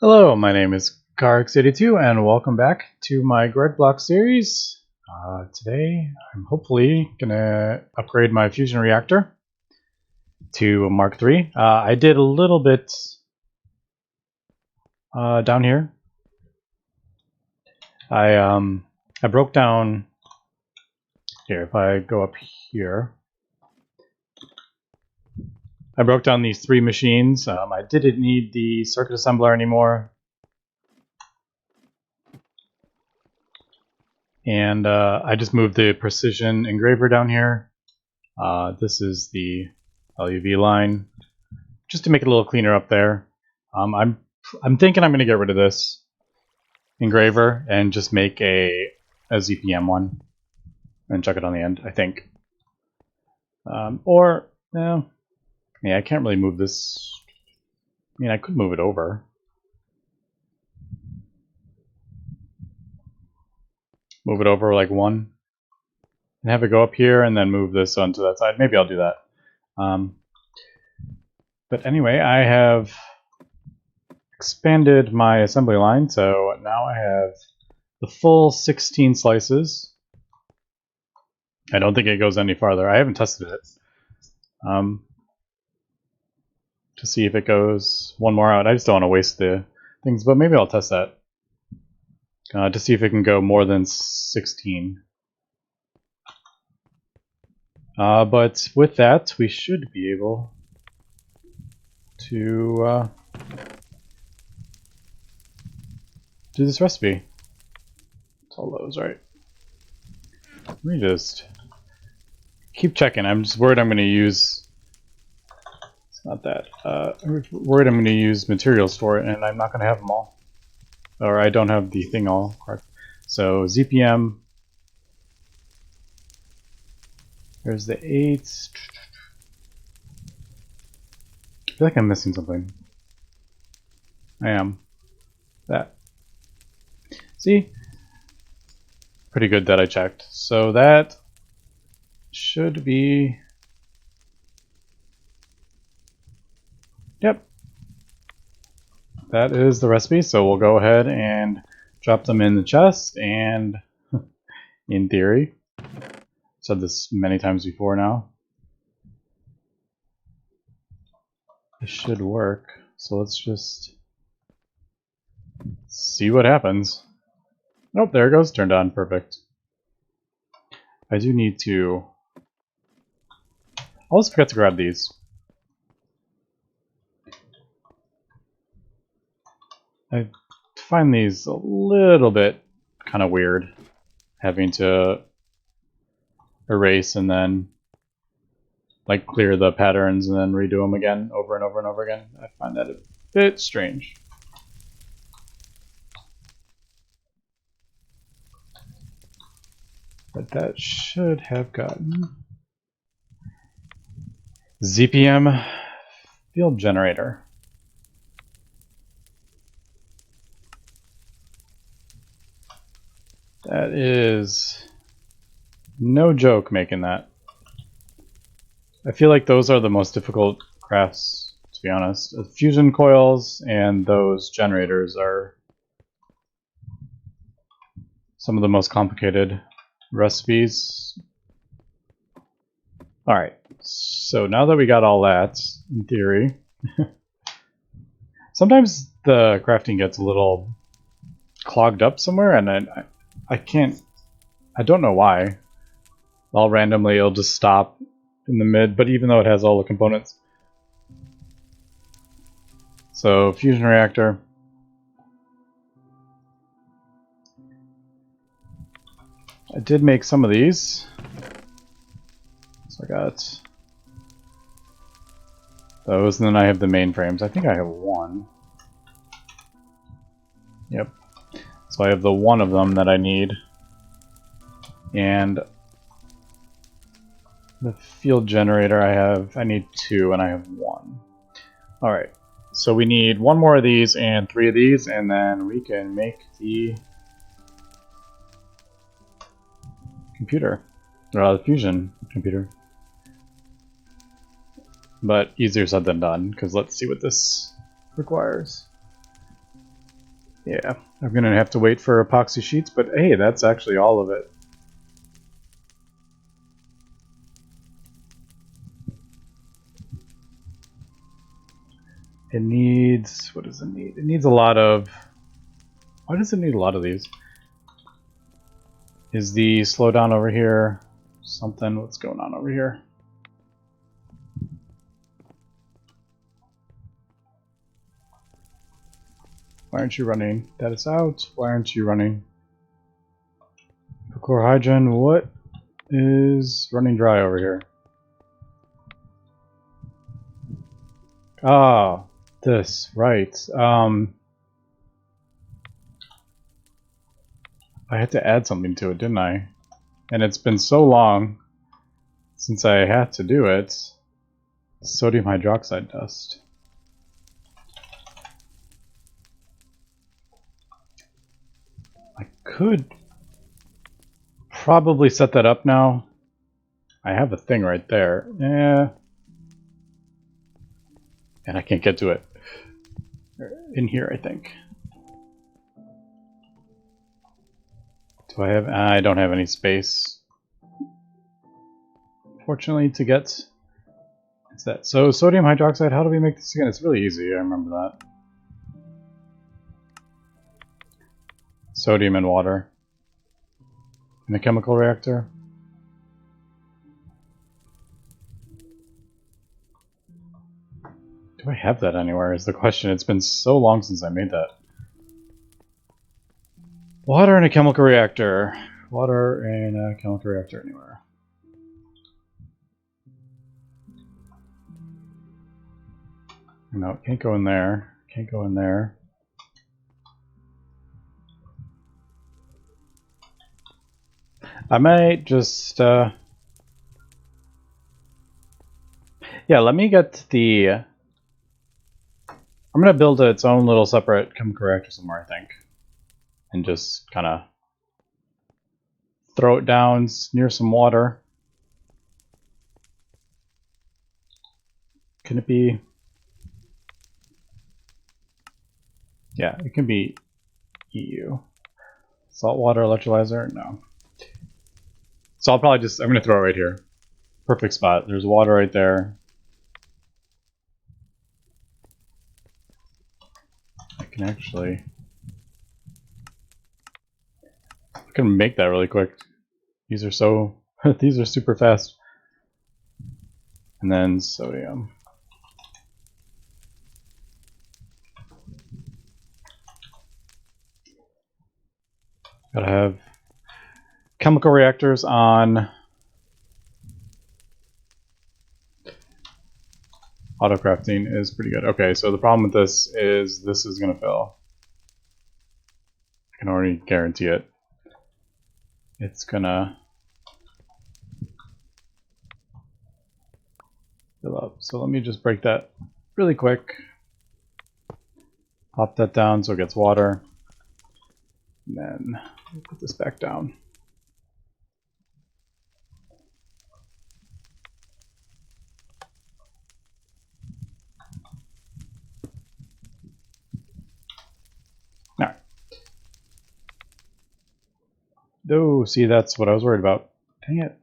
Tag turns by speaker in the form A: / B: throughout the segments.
A: Hello, my name is GregTech and welcome back to my GregBlock series. Today I'm hopefully going to upgrade my fusion reactor to a Mark III. I did a little bit down here. I broke down here. If I go up here, I broke down these three machines. I didn't need the circuit assembler anymore. And I just moved the precision engraver down here. This is the LUV line, just to make it a little cleaner up there. I'm thinking I'm going to get rid of this engraver and just make a ZPM one and chuck it on the end, I think. Yeah, I can't really move this. I mean, I could move it over. Move it over like one. And have it go up here and then move this onto that side. Maybe I'll do that. But anyway, I have expanded my assembly line, so now I have the full 16 slices. I don't think it goes any farther. I haven't tested it to see if it goes one more out. I just don't want to waste the things, but maybe I'll test that to see if it can go more than 16. But with that, we should be able to do this recipe. It's all those, right? Let me just keep checking. I'm just worried I'm going to use... It's not that. I'm worried I'm going to use materials for it, and I'm not going to have them all. Or I don't have the thing all correct. So ZPM. There's the 8. I feel like I'm missing something. I am. That. See? Pretty good that I checked. So that should be... Yep. That is the recipe, so we'll go ahead and drop them in the chest, and in theory, I've said this many times before now, this should work. So let's just see what happens. Nope, there it goes, turned on, perfect. I do need to... I almost forgot to grab these. I find these a little bit kind of weird, having to erase and then like clear the patterns and then redo them again over and over and over again. I find that a bit strange. But that should have gotten ZPM field generator. That is no joke making that. I feel like those are the most difficult crafts, to be honest. Fusion coils and those generators are some of the most complicated recipes. Alright, so now that we got all that, in theory, sometimes the crafting gets a little clogged up somewhere, and I don't know why. All randomly it'll just stop in the mid, but even though it has all the components. So, fusion reactor. I did make some of these. So I got those, and then I have the mainframes. I think I have one. Yep. So I have the one of them that I need. And the field generator I need 2 and I have 1. Alright, so we need 1 more of these and 3 of these, and then we can make the computer, or the fusion computer. But easier said than done, because let's see what this requires. Yeah, I'm gonna have to wait for epoxy sheets, but hey, that's actually all of it. It needs, what does it need? It needs a lot of, why does it need a lot of these? Is the slowdown over here something? What's going on over here? Why aren't you running? That is out. Why aren't you running? Chlorhydrin, what is running dry over here? Ah, this, right. I had to add something to it, didn't I? And it's been so long since I had to do it. Sodium hydroxide dust. I could probably set that up now. I have a thing right there. Yeah. And I can't get to it. In here, I think. Do I have... I don't have any space. Fortunately, to get... It's that. So, sodium hydroxide, how do we make this again? It's really easy, I remember that. Sodium and water. In a chemical reactor. Do I have that anywhere is the question. It's been so long since I made that. Water in a chemical reactor. Water in a chemical reactor anywhere. No, it can't go in there. Can't go in there. I might just... yeah, let me get the... I'm going to build its own little separate chemical reactor somewhere, I think. And just kind of throw it down near some water. Can it be... Yeah, it can be EU. Saltwater electrolyzer? No. So I'll probably just... I'm going to throw it right here. Perfect spot. There's water right there. I can actually... I can make that really quick. These are so... these are super fast. And then sodium. Gotta have chemical reactors on autocrafting is pretty good. Okay, so the problem with this is gonna fail. I can already guarantee it. It's gonna fill up. So let me just break that really quick. Pop that down so it gets water. And then put this back down. Alright. Oh, see, that's what I was worried about. Dang it.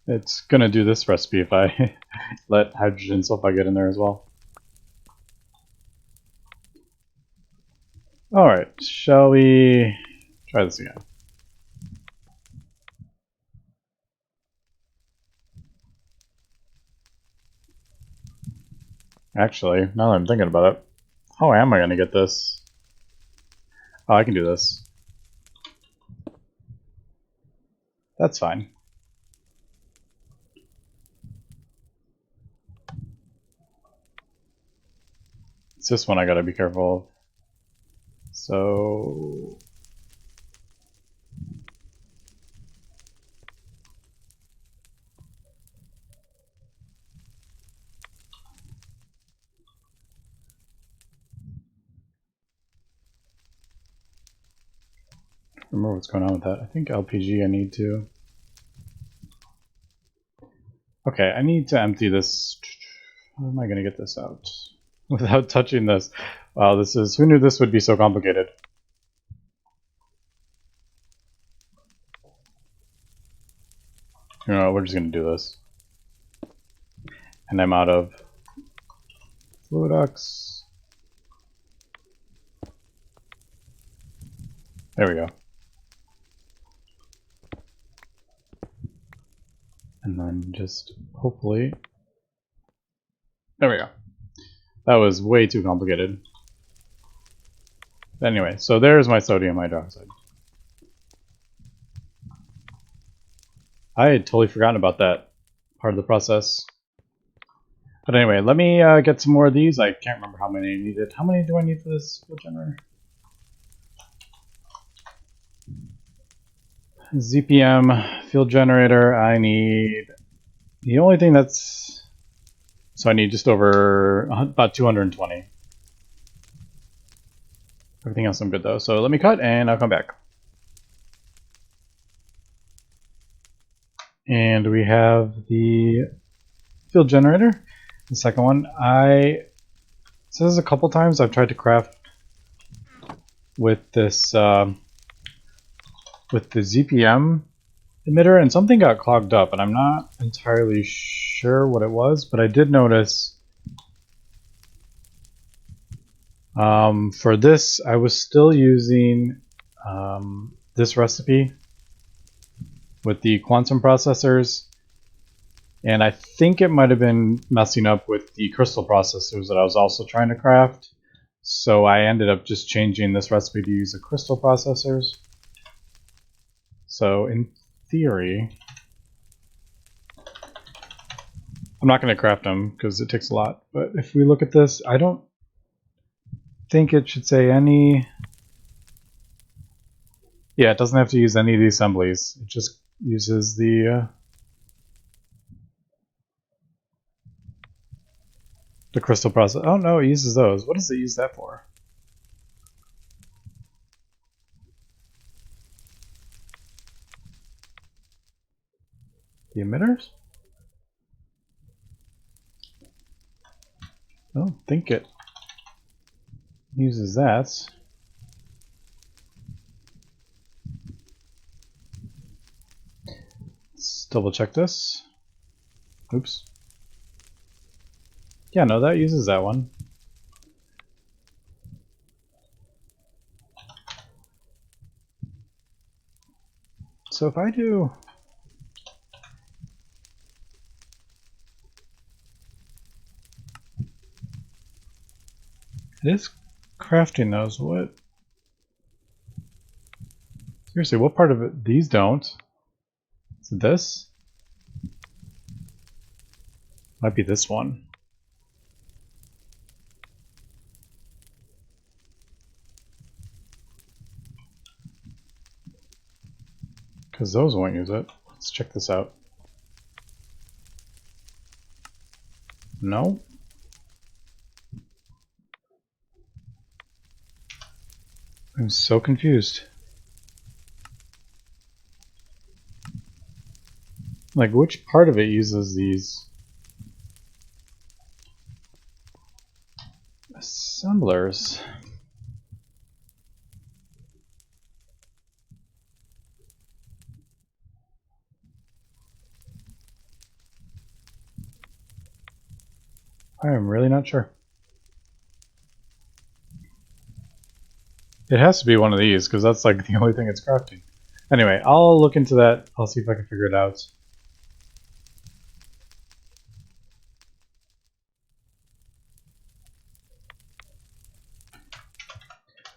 A: It's gonna do this recipe if I let hydrogen sulfide get in there as well. Alright, shall we try this again? Actually, now that I'm thinking about it, how am I going to get this? Oh, I can do this. That's fine. It's this one I gotta be careful of. So... I don't remember what's going on with that. I think LPG I need to... Okay, I need to empty this How am I going to get this out without touching this? Wow, this is... Who knew this would be so complicated? You know, we're just going to do this. And I'm out of Fluidox. There we go. And then just hopefully... There we go. That was way too complicated. Anyway, so there's my sodium hydroxide. I had totally forgotten about that part of the process. But anyway, let me get some more of these. I can't remember how many I needed. How many do I need for this fuel generator? ZPM fuel generator, I need... The only thing that's... So I need just over about 220. Everything else I'm good though. So let me cut and I'll come back. And we have the fuel generator. The second one, it says a couple times I've tried to craft with this with the ZPM emitter, and something got clogged up, and I'm not entirely sure what it was, but I did notice for this I was still using this recipe with the quantum processors, and I think it might have been messing up with the crystal processors that I was also trying to craft, so I ended up just changing this recipe to use the crystal processors. So in theory, I'm not going to craft them because it takes a lot, but if we look at this, I don't think it should say any... Yeah, it doesn't have to use any of the assemblies. It just uses the crystal process. Oh no, it uses those. What does it use that for? The emitters? I don't think it uses that. Let's double check this. Oops. Yeah, no, that uses that one. So if I do... It is crafting those. What? Seriously, what part of it? These don't. Is it this? Might be this one. Because those won't use it. Let's check this out. No. I'm so confused. Like, which part of it uses these assemblers? I am really not sure. It has to be one of these, because that's like the only thing it's crafting. Anyway, I'll look into that. I'll see if I can figure it out.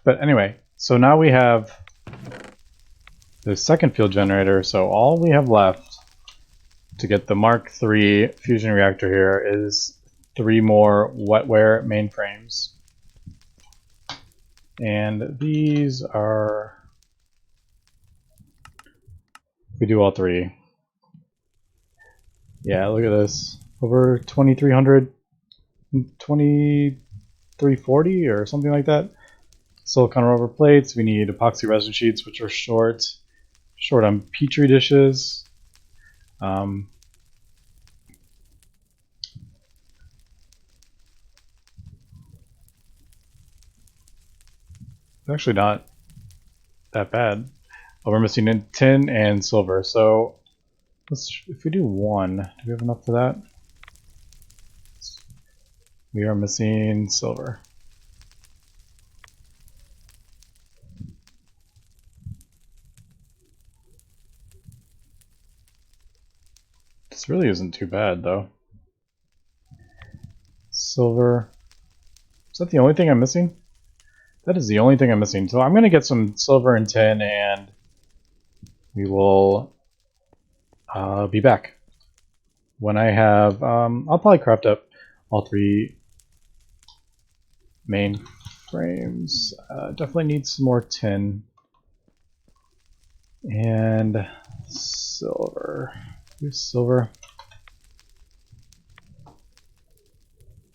A: But anyway, so now we have the second fuel generator, so all we have left to get the Mark III fusion reactor here is 3 more wetware mainframes. And these are, we do all 3. Yeah, look at this. Over 2,300, 2,340 or something like that. Silicon rubber plates. We need epoxy resin sheets, which are short on petri dishes. It's actually not that bad. Oh, we're missing tin and silver. So if we do 1, do we have enough for that? We are missing silver. This really isn't too bad though. Silver. Is that the only thing I'm missing? That is the only thing I'm missing. So I'm going to get some silver and tin, and we will be back. When I have, I'll probably craft up all 3 main frames. Definitely need some more tin. And silver. Use silver.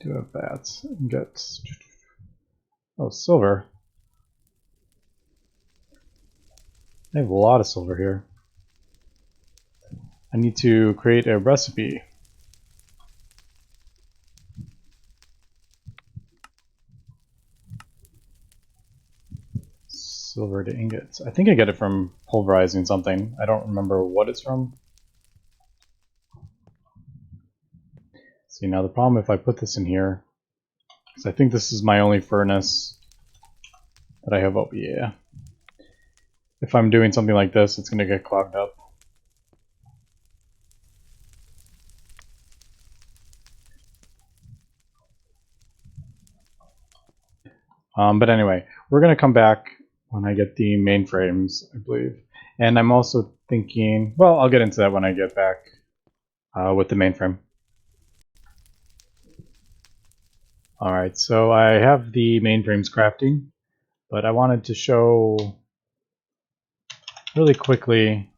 A: Do have that. Get. Oh, silver. I have a lot of silver here. I need to create a recipe. Silver to ingots. I think I get it from pulverizing something. I don't remember what it's from. See, now the problem if I put this in here, because I think this is my only furnace that I have. Oh, yeah. If I'm doing something like this, it's going to get clogged up. But anyway, we're going to come back when I get the mainframes, I believe. And I'm also thinking, well, I'll get into that when I get back with the mainframe. Alright, so I have the mainframes crafting, but I wanted to show really quickly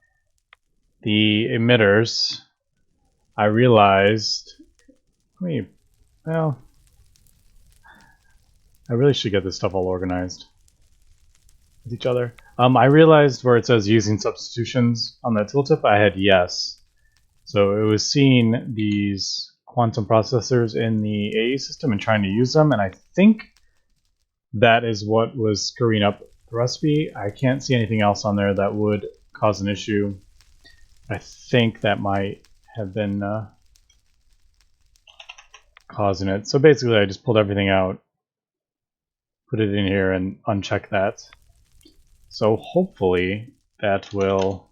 A: the emitters. I realized, well, I really should get this stuff all organized with each other. I realized where it says using substitutions on that tooltip, I had yes. So it was seeing these quantum processors in the AE system and trying to use them, and I think that is what was screwing up the recipe. I can't see anything else on there that would cause an issue. I think that might have been causing it. So basically I just pulled everything out, put it in here, and uncheck that. So hopefully that will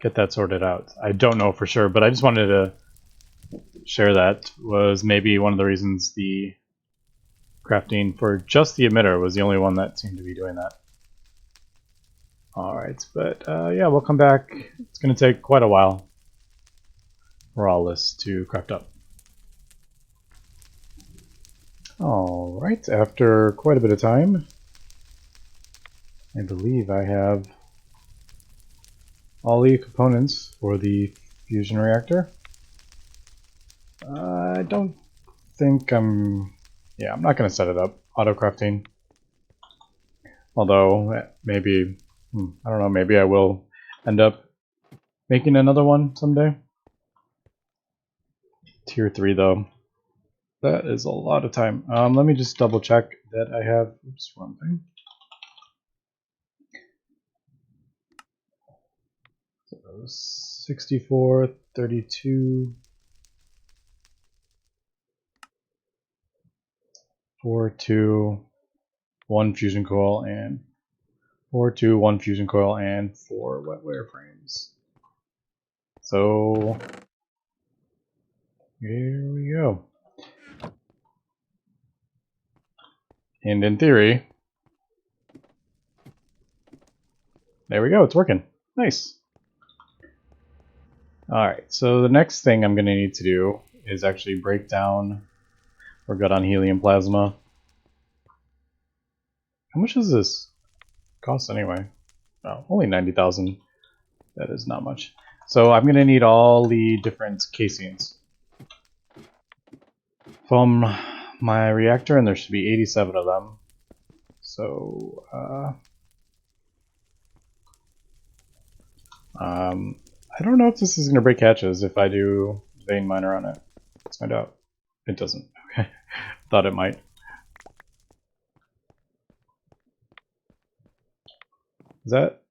A: get that sorted out. I don't know for sure, but I just wanted to share that. Was maybe one of the reasons the crafting for just the emitter was the only one that seemed to be doing that. Alright, but yeah, we'll come back. It's going to take quite a while for all this to craft up. Alright, after quite a bit of time, I believe I have all the components for the fusion reactor. I don't think I'm not going to set it up, auto crafting. Although, maybe, I don't know, maybe I will end up making another one someday. Tier 3 though. That is a lot of time. Let me just double check that I have, oops, wrong thing. So 64, 32, 4, 2, 1 fusion coil, and 4, 2, 1 fusion coil, and 4 wet wireframes. So here we go. And in theory, there we go, it's working. Nice. Alright, so the next thing I'm going to need to do is actually break down or gut on helium plasma. How much does this cost anyway? Oh, only 90,000. That is not much. So I'm going to need all the different casings from my reactor, and there should be 87 of them. So I don't know if this is going to break hatches if I do vein miner on it. Let's find out. It doesn't. Okay. Thought it might. Is that?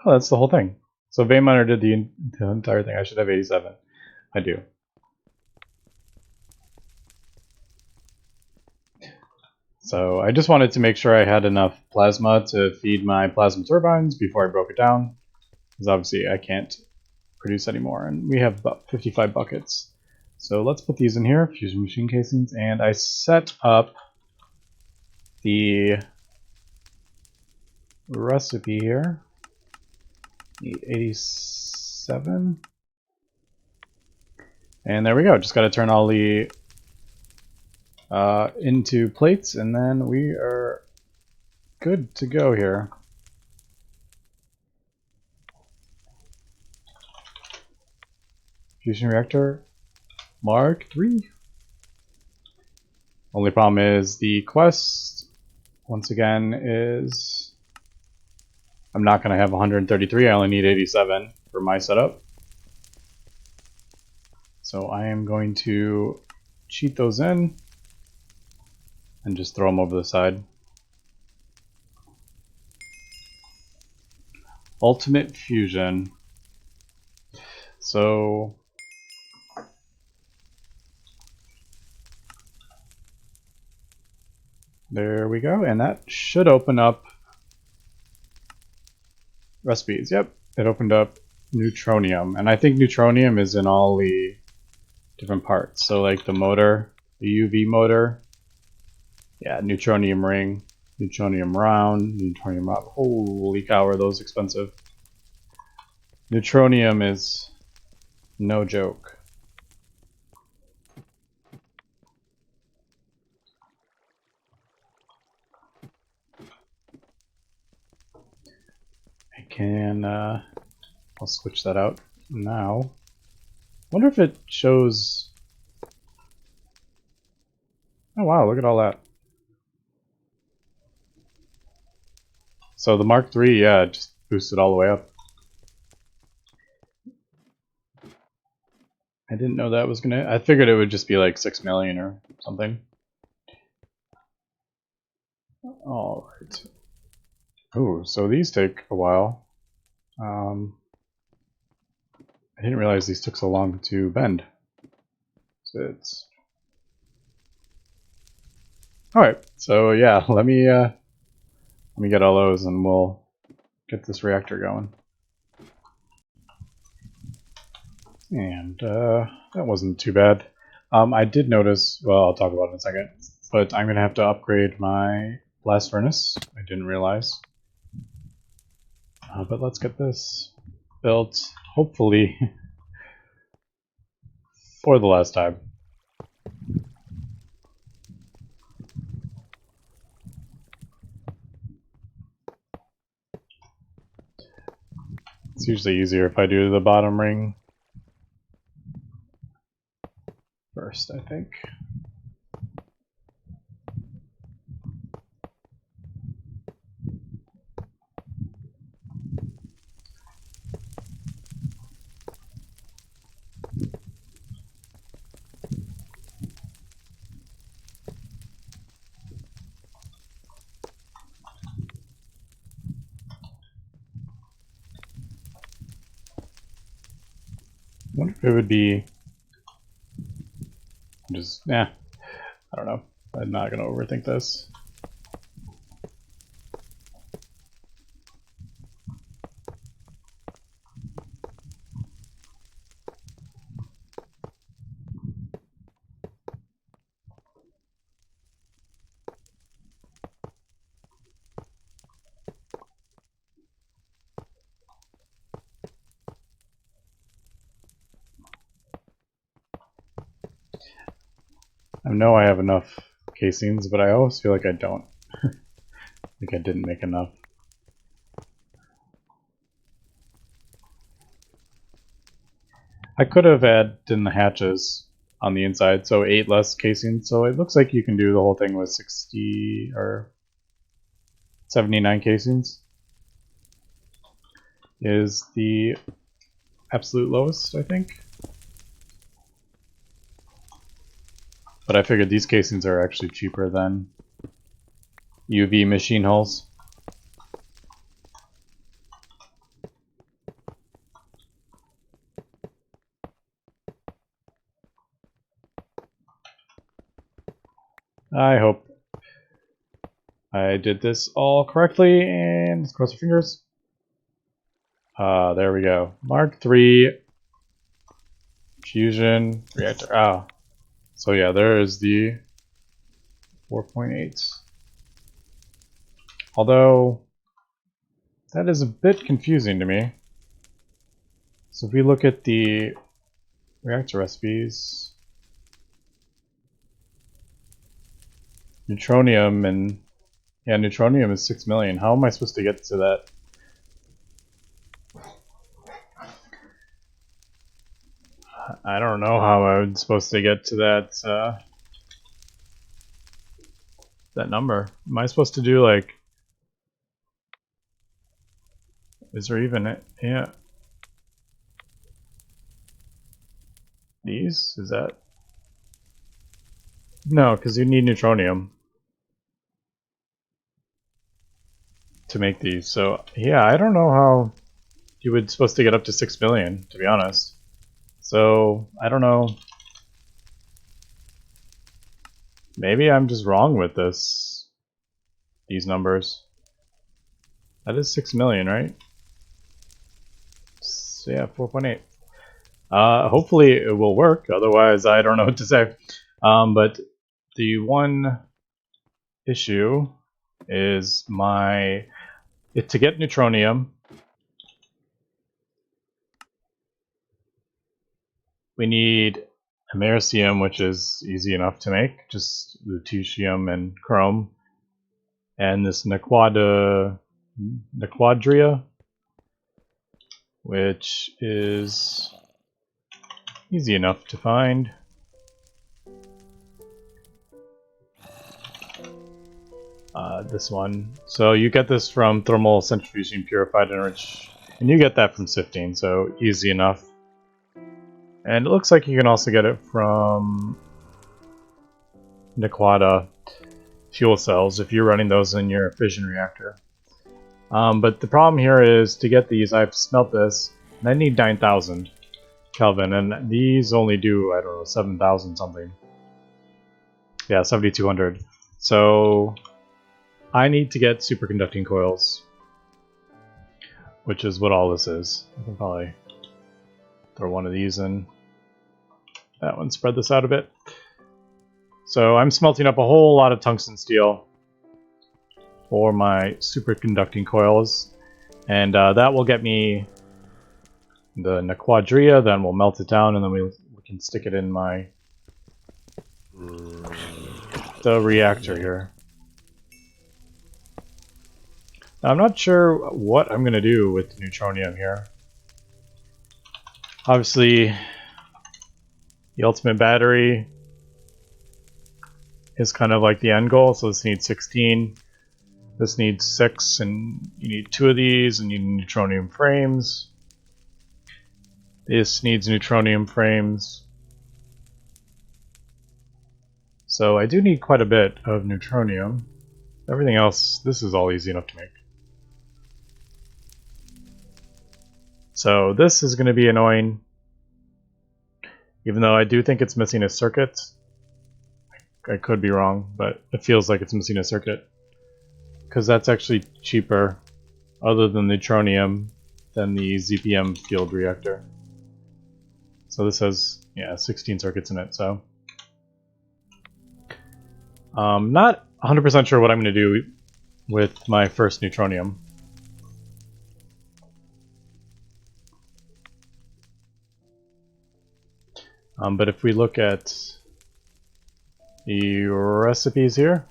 A: Oh, that's the whole thing. So vein miner did the entire thing. I should have 87. I do. So I just wanted to make sure I had enough plasma to feed my plasma turbines before I broke it down. Because obviously I can't produce anymore. And we have about 55 buckets. So let's put these in here, fusion machine casings. And I set up the recipe here. 87. And there we go. Just got to turn all the into plates, and then we are good to go here. Fusion reactor Mark III. Only problem is the quest, once again, is I'm not going to have 133. I only need 87 for my setup. So I am going to cheat those in and just throw them over the side. Ultimate fusion. So there we go, and that should open up recipes. Yep, it opened up neutronium, and I think neutronium is in all the different parts. So like the motor, the UV motor, yeah, neutronium ring, neutronium round, neutronium round. Holy cow, are those expensive? Neutronium is no joke. I can, I'll switch that out now. Wonder if it shows. Oh wow, look at all that. So the Mark III, yeah, just boosted all the way up. I didn't know that was gonna. I figured it would just be like 6 million or something. Alright. Oh, so these take a while. I didn't realize these took so long to bend. So it's. Alright, so yeah, let me get all those and we'll get this reactor going. And that wasn't too bad. I did notice, well, I'll talk about it in a second, but I'm going to have to upgrade my blast furnace. I didn't realize. But let's get this built, hopefully, for the last time. It's usually easier if I do the bottom ring first, I think. I wonder if it would be just, I don't know. I'm not going to overthink this. I know I have enough casings, but I always feel like I don't. Like I didn't make enough. I could have added in the hatches on the inside, so 8 less casings. So it looks like you can do the whole thing with 60 or 79 casings. Is the absolute lowest, I think. But I figured these casings are actually cheaper than UV machine hulls. I hope I did this all correctly, and let's cross our fingers. There we go. Mark III fusion reactor. Ah, so yeah, there is the 4.8. Although that is a bit confusing to me. So if we look at the reactor recipes, neutronium and yeah, neutronium is 6 million. How am I supposed to get to that? I don't know how I'm supposed to get to that that number. Am I supposed to do like? Is there even yeah? These is that? No, because you need neutronium to make these. So yeah, I don't know how you would supposed to get up to 6 million, to be honest. So I don't know. Maybe I'm just wrong with these numbers. That is 6 million, right? So yeah, 4.8. Hopefully it will work. Otherwise, I don't know what to say. But the one issue is to get neutronium. We need americium, which is easy enough to make, just lutetium and chrome, and this nequadria, which is easy enough to find. This one. So you get this from thermal centrifuging, purified, enriched, and you get that from sifting, so easy enough. And it looks like you can also get it from Nequada fuel cells if you're running those in your fission reactor. But the problem here is to get these, I have to smelt this, and I need 9,000 Kelvin, and these only do, I don't know, 7,000 something. Yeah, 7,200. So I need to get superconducting coils, which is what all this is. I can probably throw one of these in. That one, spread this out a bit. So I'm smelting up a whole lot of tungsten steel for my superconducting coils, and that will get me the nequadria. Then we'll melt it down, and then we can stick it in the reactor here. Now, I'm not sure what I'm going to do with the neutronium here. Obviously, the ultimate battery is kind of like the end goal, so this needs 16. This needs 6, and you need 2 of these, and you need neutronium frames. This needs neutronium frames. So I do need quite a bit of neutronium. Everything else, this is all easy enough to make. So this is going to be annoying, even though I do think it's missing a circuit. I could be wrong, but it feels like it's missing a circuit, because that's actually cheaper, other than neutronium, than the ZPM field reactor. So this has, yeah, 16 circuits in it, so not 100% sure what I'm going to do with my first neutronium. But if we look at the recipes here,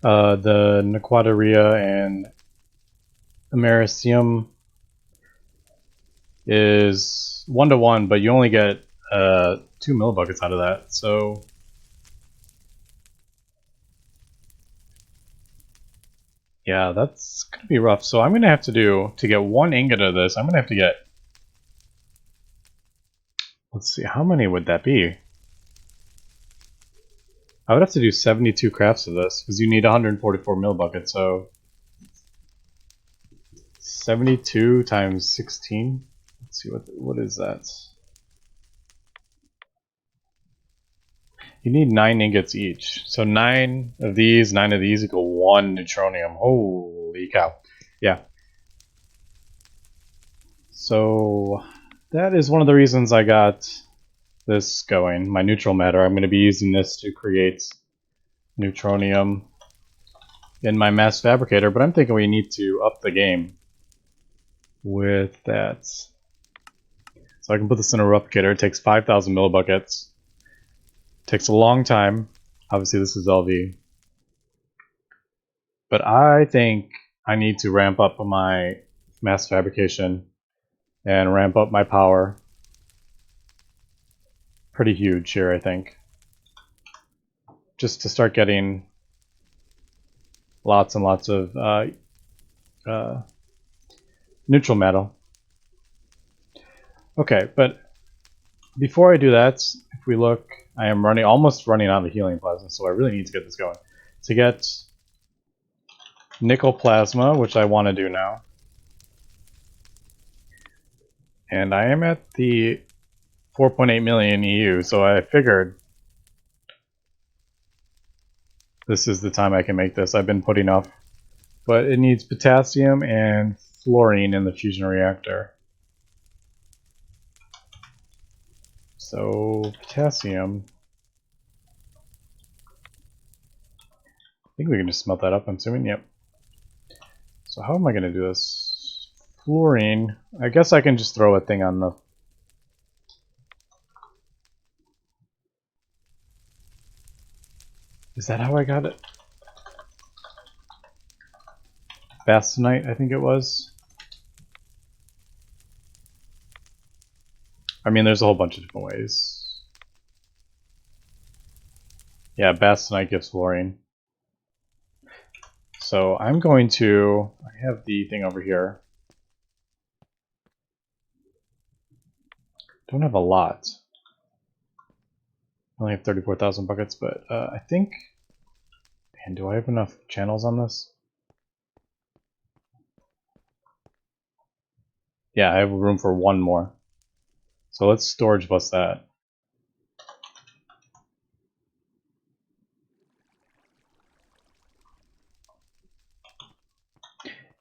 A: the nequadria and americium is 1-to-1, but you only get 2 millibuckets out of that, so yeah, that's gonna be rough. So I'm gonna have to to get 1 ingot of this, I'm gonna have to get, let's see, how many would that be? I would have to do 72 crafts of this, because you need 144 millibuckets, so 72 times 16. Let's see what is that. You need 9 ingots each. So 9 of these equal 1 neutronium. Holy cow. Yeah. So that is one of the reasons I got this going, my neutral matter. I'm going to be using this to create neutronium in my mass fabricator, but I'm thinking we need to up the game with that. So I can put this in a replicator. It takes 5,000 millibuckets. Takes a long time. Obviously this is LV. But I think I need to ramp up my mass fabrication and ramp up my power. Pretty huge here, I think. Just to start getting lots and lots of neutral metal. Okay, but before I do that, if we look, I am almost running out of healing plasma, so I really need to get this going. To get nickel plasma, which I want to do now. And I am at the 4.8 million EU, so I figured this is the time I can make this. I've been putting off. But it needs potassium and fluorine in the fusion reactor. So, potassium. I think we can just smelt that up, I'm assuming. Yep. So how am I going to do this? Fluorine. I guess I can just throw a thing on the... Is that how I got it? Bastonite, I think it was. I mean, there's a whole bunch of different ways. Yeah, Bastonite gives fluorine. So I'm going to... I have the thing over here. Don't have a lot. I only have 34,000 buckets, but I think... Man, do I have enough channels on this? Yeah, I have room for one more. So let's storage bus that.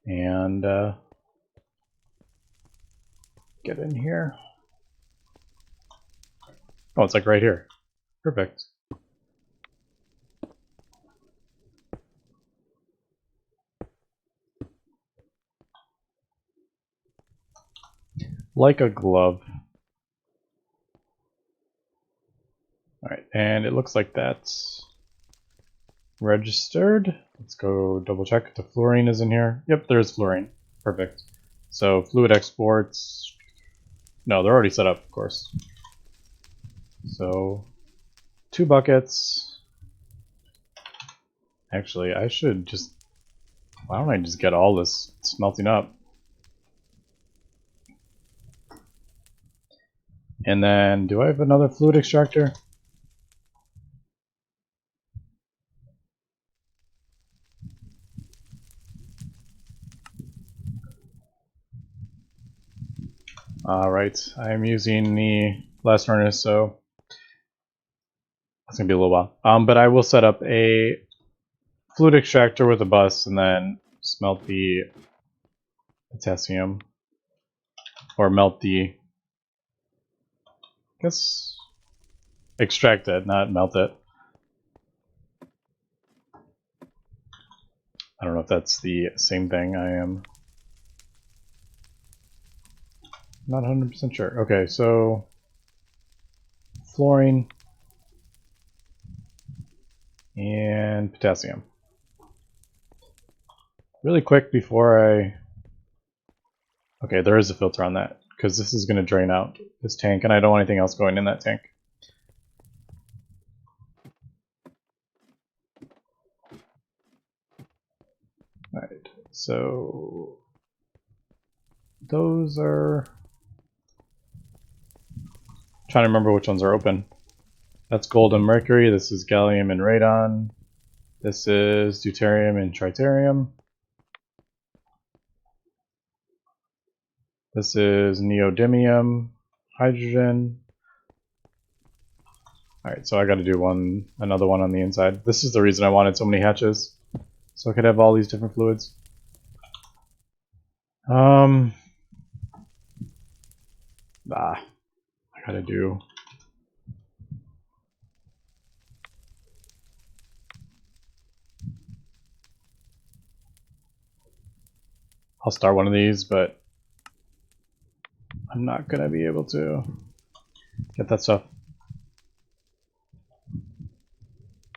A: And get in here. Oh, it's like right here. Perfect. Like a glove. Alright, and it looks like that's registered. Let's go double check if the fluorine is in here. Yep, there's fluorine. Perfect. So fluid exports. No, they're already set up, of course. So 2 buckets. Actually, I should just... Why don't I just get all this smelting up? And then, do I have another fluid extractor? Alright, I'm using the blast furnace, so it's going to be a little while. But I will set up a fluid extractor with a bus and then smelt the potassium. Or melt the... I guess... extract it, not melt it. I don't know if that's the same thing. I am not 100% sure. Okay, so... fluorine... and potassium. Really quick before I... Okay, there is a filter on that, because this is going to drain out this tank, and I don't want anything else going in that tank. Alright, so... those are... I'm trying to remember which ones are open. That's gold and mercury, this is gallium and radon, this is deuterium and tritium. This is neodymium, hydrogen. Alright, so I gotta do another one on the inside. This is the reason I wanted so many hatches. So I could have all these different fluids. I gotta do... I'll start one of these, but I'm not gonna be able to get that stuff.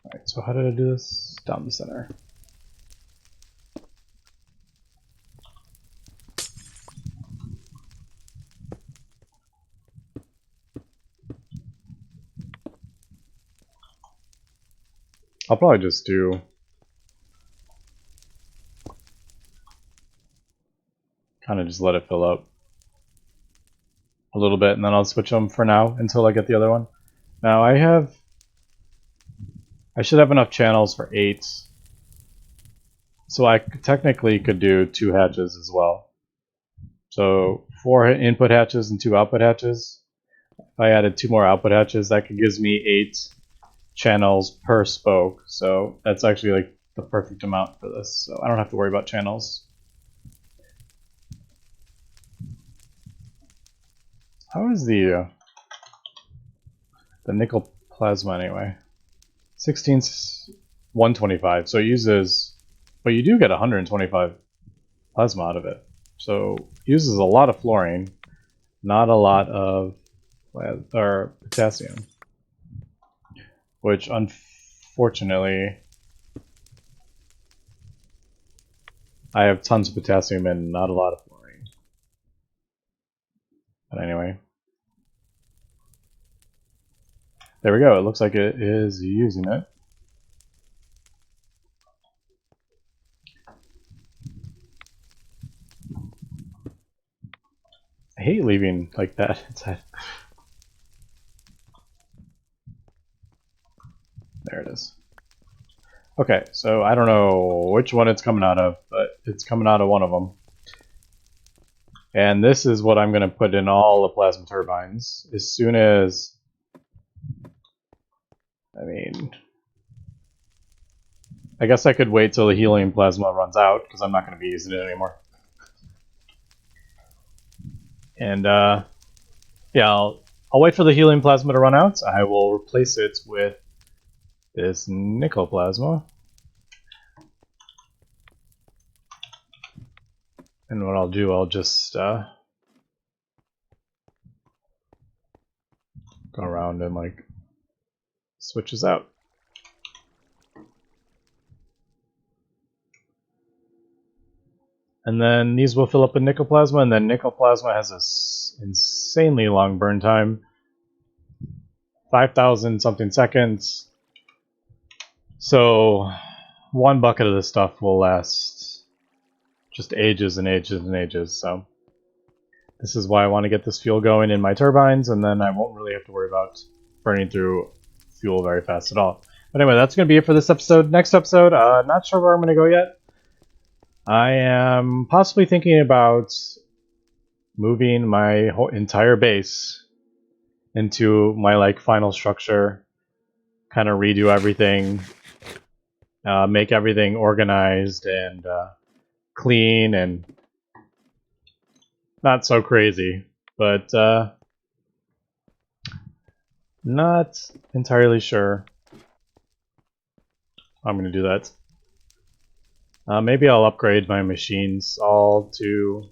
A: Alright, so how did I do this? Down the center. I'll probably just do... kind of just let it fill up a little bit, and then I'll switch them for now until I get the other one. Now I should have enough channels for 8, so I technically could do 2 hatches as well. So 4 input hatches and 2 output hatches. If I added 2 more output hatches, that gives me 8 channels per spoke. So that's actually like the perfect amount for this. So I don't have to worry about channels. How is the nickel plasma anyway? 125. So it uses, but you do get 125 plasma out of it. So it uses a lot of fluorine, not a lot of potassium, which unfortunately I have tons of potassium and not a lot of fluorine. But anyway. There we go, it looks like it is using it. I hate leaving like that inside. There it is. Okay, so I don't know which one it's coming out of, but it's coming out of one of them. And this is what I'm going to put in all the plasma turbines as soon as... I guess I could wait till the helium plasma runs out, because I'm not going to be using it anymore. And, yeah, I'll wait for the helium plasma to run out. I will replace it with this nickel plasma. And what I'll do, I'll just go around and, like, switches out. And then these will fill up with nickel plasma, and then nickel plasma has this insanely long burn time. 5,000 something seconds. So one bucket of this stuff will last just ages and ages and ages. So this is why I want to get this fuel going in my turbines, and then I won't really have to worry about burning through fuel very fast at all. But anyway, that's going to be it for this episode. Next episode, not sure where I'm going to go yet. I am possibly thinking about moving my whole entire base into my like final structure, kind of redo everything, make everything organized and clean and not so crazy, but not entirely sure I'm going to do that. Maybe I'll upgrade my machines all to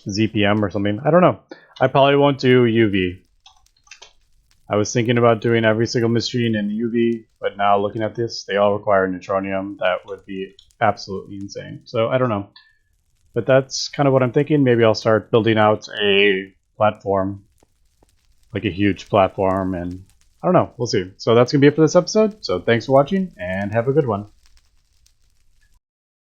A: ZPM or something. I don't know. I probably won't do UV. I was thinking about doing every single machine in UV, but now looking at this, they all require neutronium. That would be absolutely insane. So I don't know. But that's kind of what I'm thinking. Maybe I'll start building out a platform, like a huge platform, and I don't know. We'll see. So that's going to be it for this episode. So thanks for watching, and have a good one.